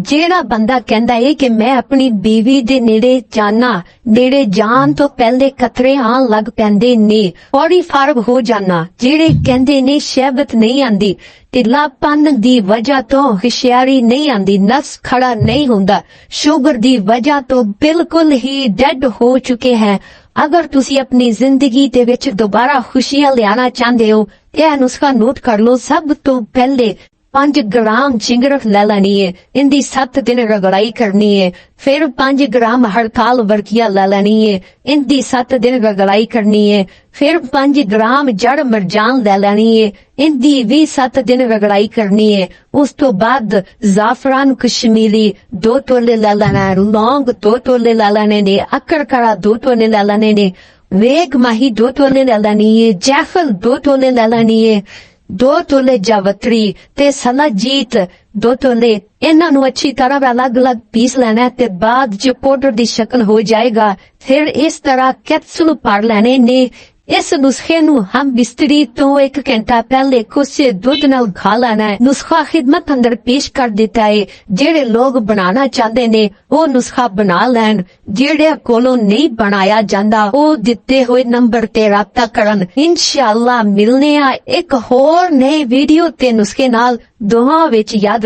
ਜਿਹੜਾ ਬੰਦਾ ਕਹਿੰਦਾ ਏ ਕਿ ਮੈਂ ਆਪਣੀ ਬੀਵੀ ਦੇ ਨੇੜੇ ਜਾਣਾ, ਨੇੜੇ ਜਾਣ ਤੋਂ ਪਹਿਲੇ ਕਤਰੇ ਆਉਣ ਲੱਗ ਪੈਂਦੇ ਨੇ, ਔਰੀ ਫਾਰਗ ਹੋ ਜਾਣਾ। ਜਿਹੜੇ ਕਹਿੰਦੇ ਨੇ ਸ਼ਹਿਬਤ ਨਹੀਂ ਆਂਦੀ, ਢਿੱਲਾਪਨ ਦੀ ਵਜ੍ਹਾ ਤੋਂ ਹੁਸ਼ਿਆਰੀ ਨਹੀਂ ਆਂਦੀ, ਨਫਸ ਖੜਾ ਨਹੀਂ ਹੁੰਦਾ, ਸ਼ੂਗਰ ਦੀ ਵਜ੍ਹਾ ਤੋਂ ਬਿਲਕੁਲ ਹੀ ਡੈਡ ਹੋ ਚੁੱਕੇ ਹੈ। ਅਗਰ ਤੁਸੀਂ ਆਪਣੀ ਜ਼ਿੰਦਗੀ ਦੇ ਵਿੱਚ ਦੁਬਾਰਾ ਖੁਸ਼ੀਆਂ ਲਿਆਣਾ ਚਾਹੁੰਦੇ ਹੋ, ਇਹ ਨੁਸਖਾ ਨੋਟ ਕਰ ਲਓ। ਸਭ ਤੋਂ ਪਹਿਲੇ 5 ਗ੍ਰਾਮ ਚਿੰਗਰਖ ਲੈ ਲੈਣੀ ਹੈ, ਇੰਦੀ 7 ਦਿਨ ਰਗੜਾਈ ਕਰਨੀ ਹੈ। ਫਿਰ 5 ਗ੍ਰਾਮ ਹੜਤਾਲ ਵਰਕੀਆ ਲੈ ਲੈਣੀ ਹੈ, ਇੰਦੀ 7 ਦਿਨ ਰਗੜਾਈ ਕਰਨੀ ਹੈ। ਫਿਰ 5 ਗ੍ਰਾਮ ਜੜ ਮਰਜਾਨ ਲੈ ਲੈਣੀ ਹੈ, ਇੰਦੀ ਵੀ 7 ਦਿਨ ਰਗੜਾਈ ਕਰਨੀ ਹੈ। ਉਸ ਤੋਂ ਬਾਅਦ ਜ਼ਾਫਰਾਨ ਕਸ਼ਮੀਰੀ 2 ਤੋਲੇ ਲੈ ਲੈਣਾ ਹੈ, ਲੌਂਗ 2 ਤੋਲੇ ਲੈ ਲੈਣੇ ਨੇ, ਅਕਰਕਰਾ 2 ਤੋਲੇ ਲੈ ਲੈਣੇ ਨੇ, ਵੇਗ ਮਾਹੀ 2 ਤੋਲੇ ਲੈ ਲੈਣੀ ਹੈ, ਜੈਫਲ 2 ਤੋਲੇ ਲੈ ਲੈਣੀ ਹੈ, 2 ਤੋਲੇ ਜਾਵਤਰੀ ਤੇ ਸਲਾਜੀਤ 2 ਤੋਲੇ। ਇਹਨਾਂ ਨੂੰ ਅੱਛੀ ਤਰ੍ਹਾਂ ਅਲੱਗ-ਅਲੱਗ ਪੀਸ ਲੈਣਾ ਤੇ ਬਾਅਦ ਚ ਪਾਊਡਰ ਦੀ ਸ਼ਕਲ ਹੋ ਜਾਏਗਾ। ਫਿਰ ਇਸ ਤਰ੍ਹਾਂ ਕੈਪਸੂਲ ਭਰ ਲੈਣੇ ਨੇ। ਇਸ ਨੁਸਖੇ ਨੂੰ ਹਮ ਬਿਸਤਰੀ ਤੋਂ 1 ਘੰਟਾ ਪਹਿਲੇ ਕੋਸੇ ਦੁੱਧ ਨਾਲ ਖਾ ਲੈਣਾ ਹੈ। ਨੁਸਖਾ ਖਿਦਮਤ ਅੰਦਰ ਪੇਸ਼ ਕਰ ਦਿੱਤਾ ਹੈ। ਜਿਹੜੇ ਲੋਕ ਬਣਾਉਣਾ ਚਾਹੁੰਦੇ ਨੇ ਉਹ ਨੁਸਖਾ ਬਣਾ ਲੈਣ, ਜਿਹੜੇ ਕੋਲੋਂ ਨਹੀਂ ਬਣਾਇਆ ਜਾਂਦਾ ਉਹ ਦਿੱਤੇ ਹੋਏ ਨੰਬਰ ਤੇ ਰਾਬਤਾ ਕਰਨ। ਇਨਸ਼ਾਅੱਲਾ ਮਿਲਨੇ ਆ ਇੱਕ ਹੋਰ ਨਏ ਵੀਡੀਓ ਤੇ ਨੁਸਖੇ ਨਾਲ। ਦੁਆ ਵਿੱਚ ਯਾਦ